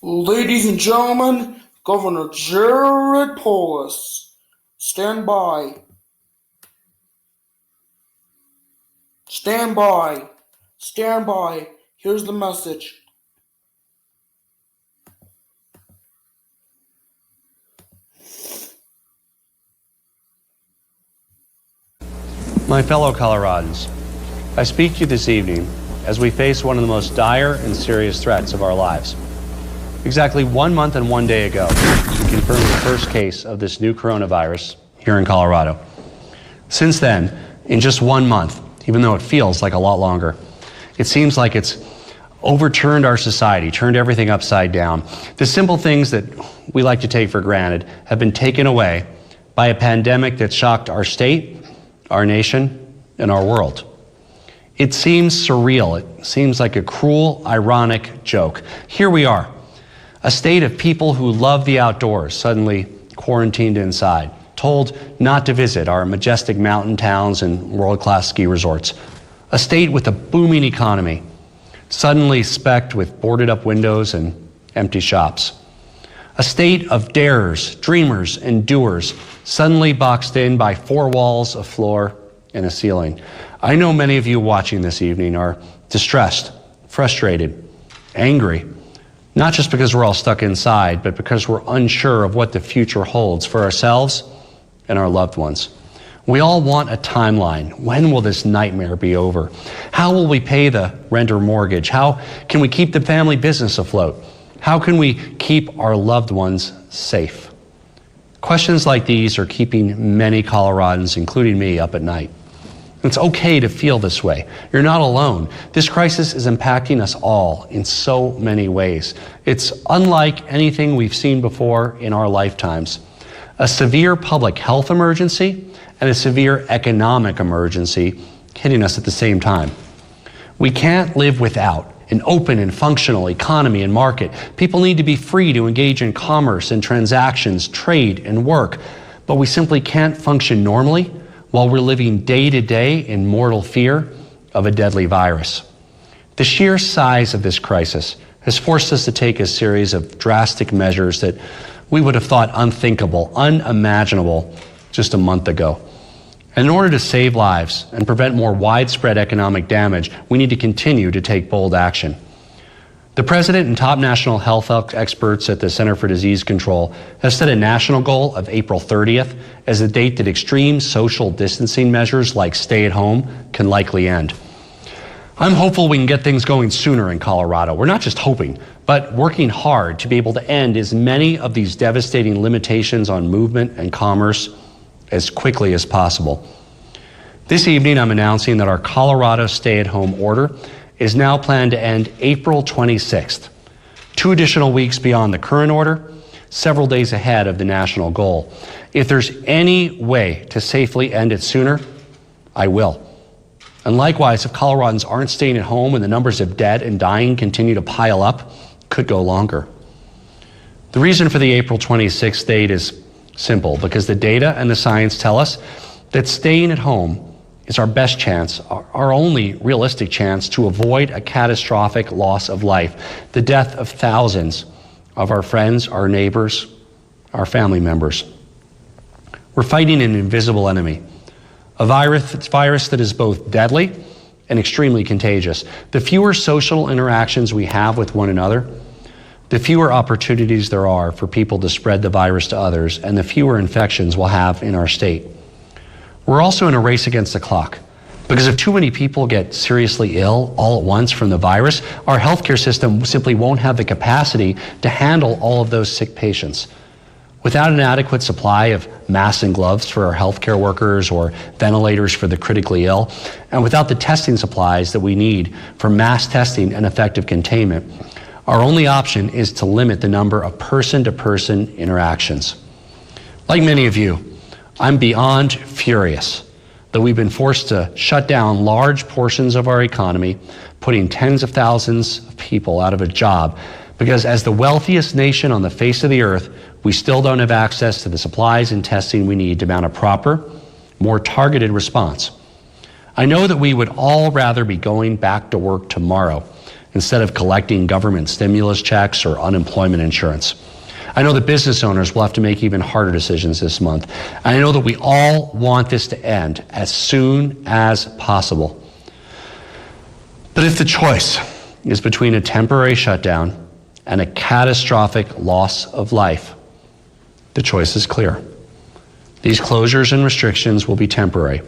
Ladies and gentlemen, Governor Jared Polis. Stand by. Stand by. Stand by. Here's the message. My fellow Coloradans, I speak to you this evening as we face one of the most dire and serious threats of our lives. Exactly 1 month and 1 day ago, we confirmed the first case of this new coronavirus here in Colorado. Since then, in just 1 month, even though it feels like a lot longer, it seems like it's overturned our society, turned everything upside down. The simple things that we like to take for granted have been taken away by a pandemic that shocked our state, our nation, and our world. It seems surreal. It seems like a cruel, ironic joke. Here we are, a state of people who love the outdoors, suddenly quarantined inside, told not to visit our majestic mountain towns and world-class ski resorts. A state with a booming economy, suddenly specked with boarded-up windows and empty shops. A state of darers, dreamers, and doers, suddenly boxed in by 4 walls, a floor, and a ceiling. I know many of you watching this evening are distressed, frustrated, angry, not just because we're all stuck inside, but because we're unsure of what the future holds for ourselves and our loved ones. We all want a timeline. When will this nightmare be over? How will we pay the rent or mortgage? How can we keep the family business afloat? How can we keep our loved ones safe? Questions like these are keeping many Coloradans, including me, up at night. It's okay to feel this way. You're not alone. This crisis is impacting us all in so many ways. It's unlike anything we've seen before in our lifetimes. A severe public health emergency and a severe economic emergency hitting us at the same time. We can't live without an open and functional economy and market. People need to be free to engage in commerce and transactions, trade and work, but we simply can't function normally while we're living day to day in mortal fear of a deadly virus. The sheer size of this crisis has forced us to take a series of drastic measures that we would have thought unthinkable, unimaginable just a month ago. And in order to save lives and prevent more widespread economic damage, we need to continue to take bold action. The president and top national health experts at the Center for Disease Control have set a national goal of April 30th as the date that extreme social distancing measures like stay at home can likely end. I'm hopeful we can get things going sooner in Colorado. We're not just hoping, but working hard to be able to end as many of these devastating limitations on movement and commerce as quickly as possible. This evening, I'm announcing that our Colorado stay-at-home order is now planned to end April 26th, 2 additional weeks beyond the current order, several days ahead of the national goal. If there's any way to safely end it sooner, I will. And likewise, if Coloradans aren't staying at home and the numbers of dead and dying continue to pile up, could go longer. The reason for the April 26th date is simple, because the data and the science tell us that staying at home is our best chance, our only realistic chance to avoid a catastrophic loss of life, the death of thousands of our friends, our neighbors, our family members. We're fighting an invisible enemy, a virus that is both deadly and extremely contagious. The fewer social interactions we have with one another, the fewer opportunities there are for people to spread the virus to others, and the fewer infections we'll have in our state. We're also in a race against the clock, because if too many people get seriously ill all at once from the virus, our healthcare system simply won't have the capacity to handle all of those sick patients. Without an adequate supply of masks and gloves for our healthcare workers or ventilators for the critically ill, and without the testing supplies that we need for mass testing and effective containment, our only option is to limit the number of person-to-person interactions. Like many of you, I'm beyond furious that we've been forced to shut down large portions of our economy, putting tens of thousands of people out of a job, because as the wealthiest nation on the face of the earth, we still don't have access to the supplies and testing we need to mount a proper, more targeted response. I know that we would all rather be going back to work tomorrow instead of collecting government stimulus checks or unemployment insurance. I know that business owners will have to make even harder decisions this month. And I know that we all want this to end as soon as possible. But if the choice is between a temporary shutdown and a catastrophic loss of life, the choice is clear. These closures and restrictions will be temporary.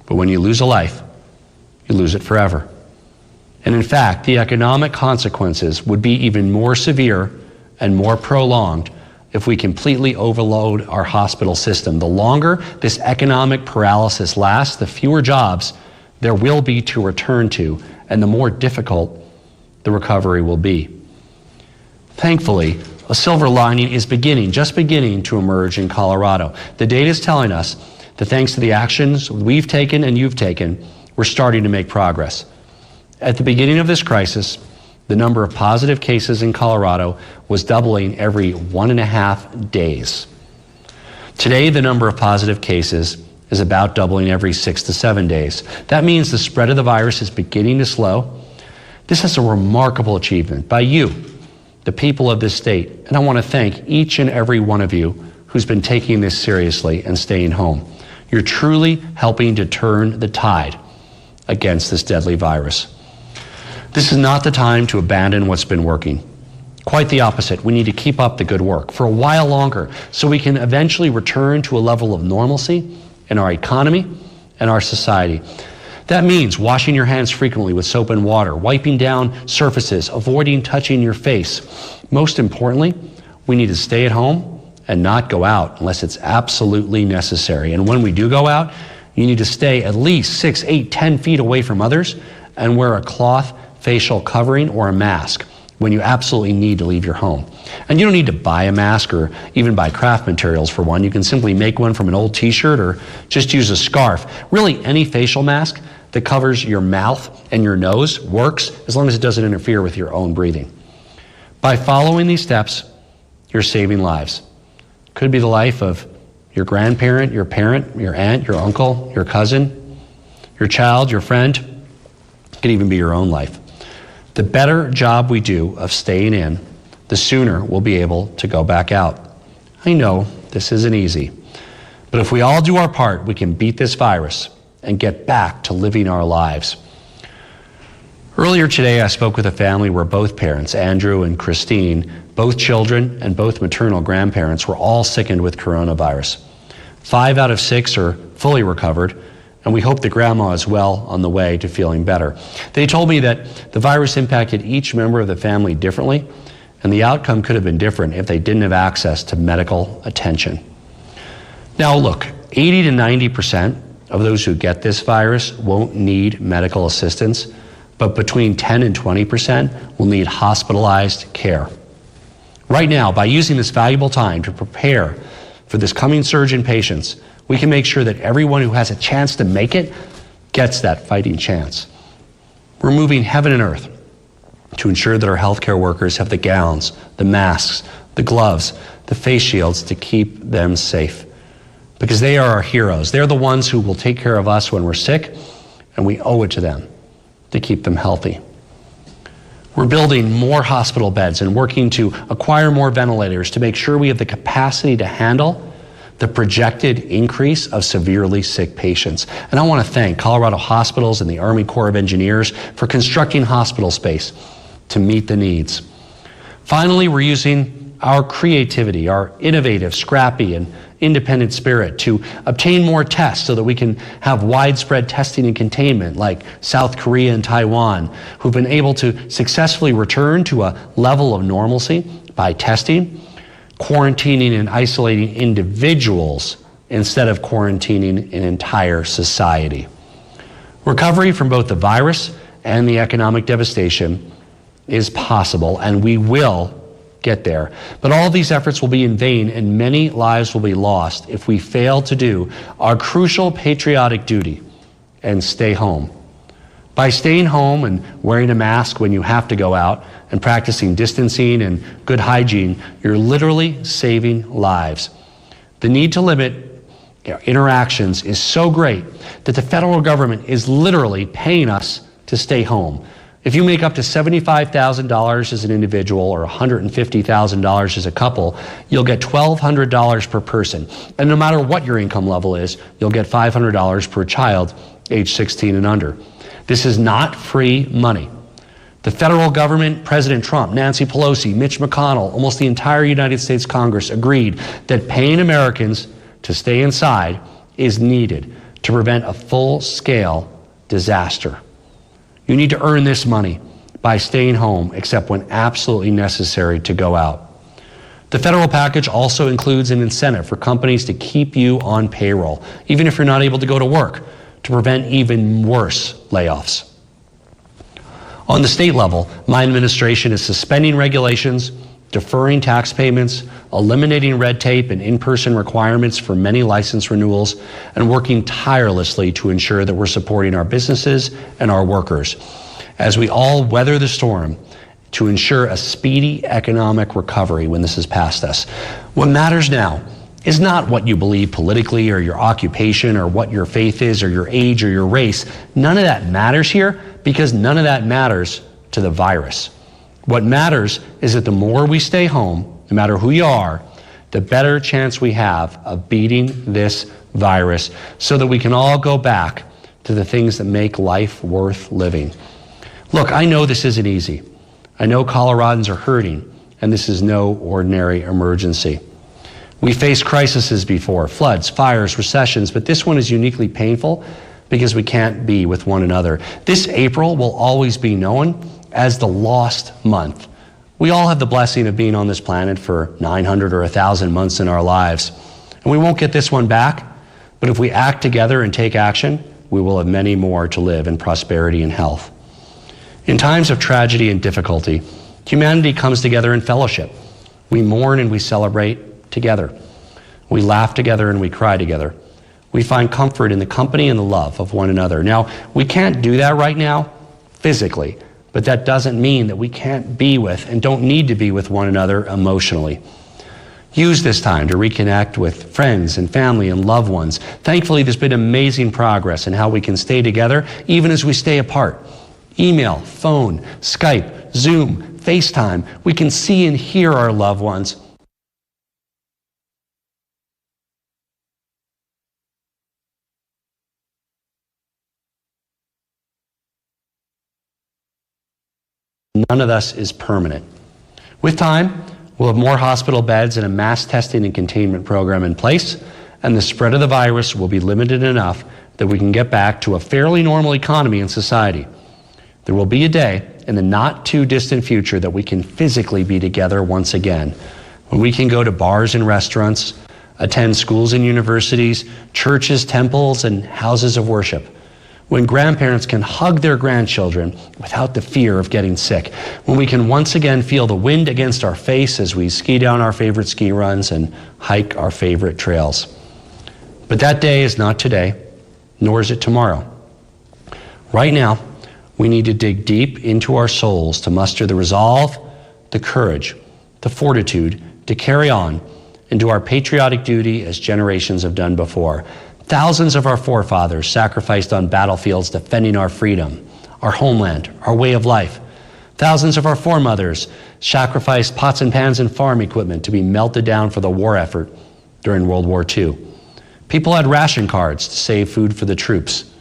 But when you lose a life, you lose it forever. And in fact, the economic consequences would be even more severe and more prolonged if we completely overload our hospital system. The longer this economic paralysis lasts, the fewer jobs there will be to return to, and the more difficult the recovery will be. Thankfully, a silver lining is just beginning to emerge in Colorado. The data is telling us that thanks to the actions we've taken and you've taken, we're starting to make progress. At the beginning of this crisis, the number of positive cases in Colorado was doubling every 1.5 days. Today, the number of positive cases is about doubling every 6 to 7 days. That means the spread of the virus is beginning to slow. This is a remarkable achievement by you, the people of this state, and I want to thank each and every one of you who's been taking this seriously and staying home. You're truly helping to turn the tide against this deadly virus. This is not the time to abandon what's been working. Quite the opposite. We need to keep up the good work for a while longer so we can eventually return to a level of normalcy in our economy and our society. That means washing your hands frequently with soap and water, wiping down surfaces, avoiding touching your face. Most importantly, we need to stay at home and not go out unless it's absolutely necessary. And when we do go out, you need to stay at least 6, 8, 10 feet away from others and wear a cloth facial covering or a mask when you absolutely need to leave your home. And you don't need to buy a mask or even buy craft materials for one. You can simply make one from an old t-shirt or just use a scarf. Really, any facial mask that covers your mouth and your nose works as long as it doesn't interfere with your own breathing. By following these steps, you're saving lives. Could be the life of your grandparent, your parent, your aunt, your uncle, your cousin, your child, your friend. It could even be your own life. The better job we do of staying in, the sooner we'll be able to go back out. I know this isn't easy, but if we all do our part, we can beat this virus and get back to living our lives. Earlier today, I spoke with a family where both parents, Andrew and Christine, both children and both maternal grandparents were all sickened with coronavirus. 5 out of 6 are fully recovered, and we hope that grandma is well on the way to feeling better. They told me that the virus impacted each member of the family differently, and the outcome could have been different if they didn't have access to medical attention. Now look, 80 to 90% of those who get this virus won't need medical assistance, but between 10 and 20% will need hospitalized care. Right now, by using this valuable time to prepare for this coming surge in patients, we can make sure that everyone who has a chance to make it gets that fighting chance. We're moving heaven and earth to ensure that our healthcare workers have the gowns, the masks, the gloves, the face shields to keep them safe. Because they are our heroes. They're the ones who will take care of us when we're sick, and we owe it to them to keep them healthy. We're building more hospital beds and working to acquire more ventilators to make sure we have the capacity to handle the projected increase of severely sick patients. And I want to thank Colorado hospitals and the Army Corps of Engineers for constructing hospital space to meet the needs. Finally, we're using our creativity, our innovative, scrappy, and independent spirit to obtain more tests so that we can have widespread testing and containment like South Korea and Taiwan, who've been able to successfully return to a level of normalcy by testing, quarantining and isolating individuals instead of quarantining an entire society. Recovery from both the virus and the economic devastation is possible, and we will get there. But all these efforts will be in vain, and many lives will be lost if we fail to do our crucial patriotic duty and stay home. By staying home and wearing a mask when you have to go out and practicing distancing and good hygiene, you're literally saving lives. The need to limit interactions is so great that the federal government is literally paying us to stay home. If you make up to $75,000 as an individual or $150,000 as a couple, you'll get $1,200 per person. And no matter what your income level is, you'll get $500 per child age 16 and under. This is not free money. The federal government, President Trump, Nancy Pelosi, Mitch McConnell, almost the entire United States Congress agreed that paying Americans to stay inside is needed to prevent a full-scale disaster. You need to earn this money by staying home, except when absolutely necessary to go out. The federal package also includes an incentive for companies to keep you on payroll, even if you're not able to go to work, to prevent even worse layoffs. On the state level, my administration is suspending regulations, deferring tax payments, eliminating red tape and in-person requirements for many license renewals, and working tirelessly to ensure that we're supporting our businesses and our workers as we all weather the storm to ensure a speedy economic recovery when this is past us. What matters now is not what you believe politically or your occupation or what your faith is or your age or your race. None of that matters here because none of that matters to the virus. What matters is that the more we stay home, no matter who you are, the better chance we have of beating this virus so that we can all go back to the things that make life worth living. Look, I know this isn't easy. I know Coloradans are hurting, and this is no ordinary emergency. We faced crises before, floods, fires, recessions, but this one is uniquely painful because we can't be with one another. This April will always be known as the lost month. We all have the blessing of being on this planet for 900 or 1,000 months in our lives. And we won't get this one back, but if we act together and take action, we will have many more to live in prosperity and health. In times of tragedy and difficulty, humanity comes together in fellowship. We mourn and we celebrate together. We laugh together and we cry together. We find comfort in the company and the love of one another. Now, we can't do that right now physically, but that doesn't mean that we can't be with and don't need to be with one another emotionally. Use this time to reconnect with friends and family and loved ones. Thankfully, there's been amazing progress in how we can stay together even as we stay apart. Email, phone, Skype, Zoom, FaceTime. We can see and hear our loved ones. None of this is permanent. With time, we'll have more hospital beds and a mass testing and containment program in place, and the spread of the virus will be limited enough that we can get back to a fairly normal economy and society. There will be a day in the not too distant future that we can physically be together once again, when we can go to bars and restaurants, attend schools and universities, churches, temples, and houses of worship. When grandparents can hug their grandchildren without the fear of getting sick, when we can once again feel the wind against our face as we ski down our favorite ski runs and hike our favorite trails. But that day is not today, nor is it tomorrow. Right now, we need to dig deep into our souls to muster the resolve, the courage, the fortitude to carry on and do our patriotic duty as generations have done before. Thousands of our forefathers sacrificed on battlefields defending our freedom, our homeland, our way of life. Thousands of our foremothers sacrificed pots and pans and farm equipment to be melted down for the war effort during World War II. People had ration cards to save food for the troops.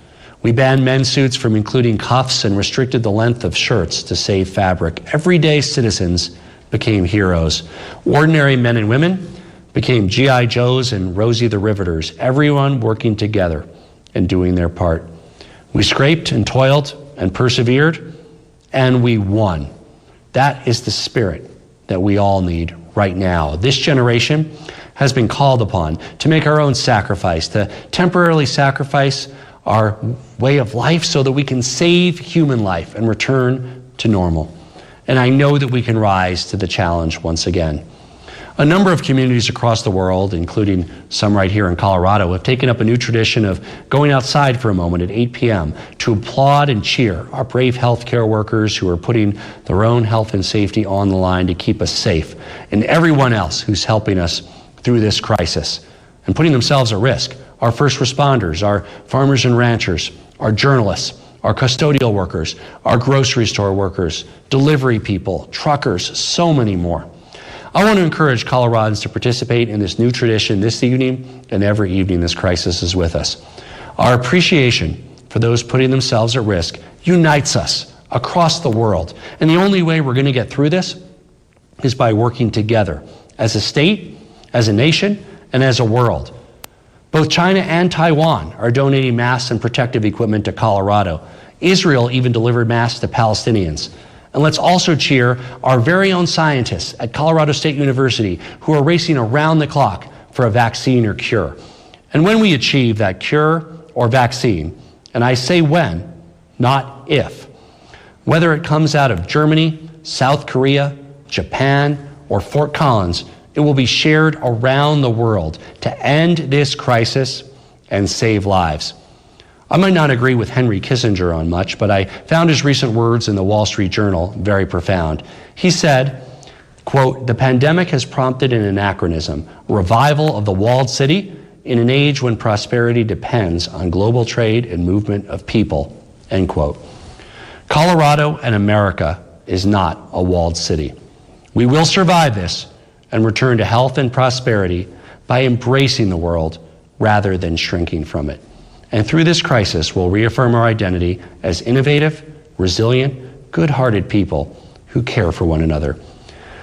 We banned men's suits from including cuffs and restricted the length of shirts to save fabric. Everyday citizens became heroes. Ordinary men and women became G.I. Joes and Rosie the Riveters, everyone working together and doing their part. We scraped and toiled and persevered, and we won. That is the spirit that we all need right now. This generation has been called upon to make our own sacrifice, to temporarily sacrifice our way of life so that we can save human life and return to normal. And I know that we can rise to the challenge once again. A number of communities across the world, including some right here in Colorado, have taken up a new tradition of going outside for a moment at 8 p.m. to applaud and cheer our brave healthcare workers who are putting their own health and safety on the line to keep us safe, and everyone else who's helping us through this crisis and putting themselves at risk. Our first responders, our farmers and ranchers, our journalists, our custodial workers, our grocery store workers, delivery people, truckers, so many more. I want to encourage Coloradans to participate in this new tradition this evening and every evening this crisis is with us. Our appreciation for those putting themselves at risk unites us across the world. And the only way we're going to get through this is by working together as a state, as a nation, and as a world. Both China and Taiwan are donating masks and protective equipment to Colorado. Israel even delivered masks to Palestinians. And let's also cheer our very own scientists at Colorado State University who are racing around the clock for a vaccine or cure. And when we achieve that cure or vaccine, and I say when, not if, whether it comes out of Germany, South Korea, Japan, or Fort Collins, it will be shared around the world to end this crisis and save lives. I might not agree with Henry Kissinger on much, but I found his recent words in the Wall Street Journal very profound. He said, quote, "The pandemic has prompted an anachronism, revival of the walled city in an age when prosperity depends on global trade and movement of people," end quote. Colorado and America is not a walled city. We will survive this and return to health and prosperity by embracing the world rather than shrinking from it. And through this crisis, we'll reaffirm our identity as innovative, resilient, good-hearted people who care for one another.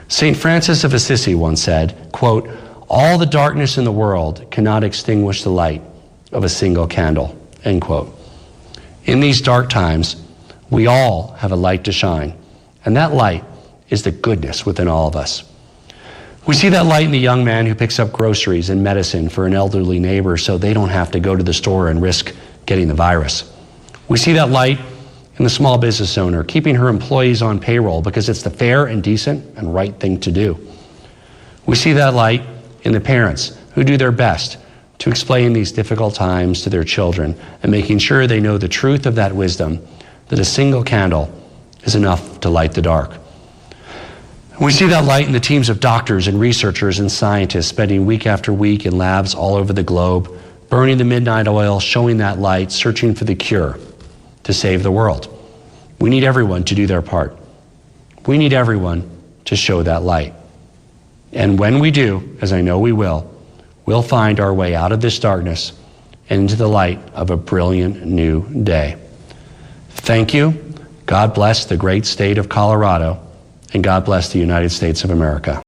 St. Francis of Assisi once said, quote, "All the darkness in the world cannot extinguish the light of a single candle," end quote. In these dark times, we all have a light to shine, and that light is the goodness within all of us. We see that light in the young man who picks up groceries and medicine for an elderly neighbor so they don't have to go to the store and risk getting the virus. We see that light in the small business owner keeping her employees on payroll because it's the fair and decent and right thing to do. We see that light in the parents who do their best to explain these difficult times to their children and making sure they know the truth of that wisdom, that a single candle is enough to light the dark. We see that light in the teams of doctors and researchers and scientists spending week after week in labs all over the globe, burning the midnight oil, showing that light, searching for the cure to save the world. We need everyone to do their part. We need everyone to show that light. And when we do, as I know we will, we'll find our way out of this darkness and into the light of a brilliant new day. Thank you. God bless the great state of Colorado. And God bless the United States of America.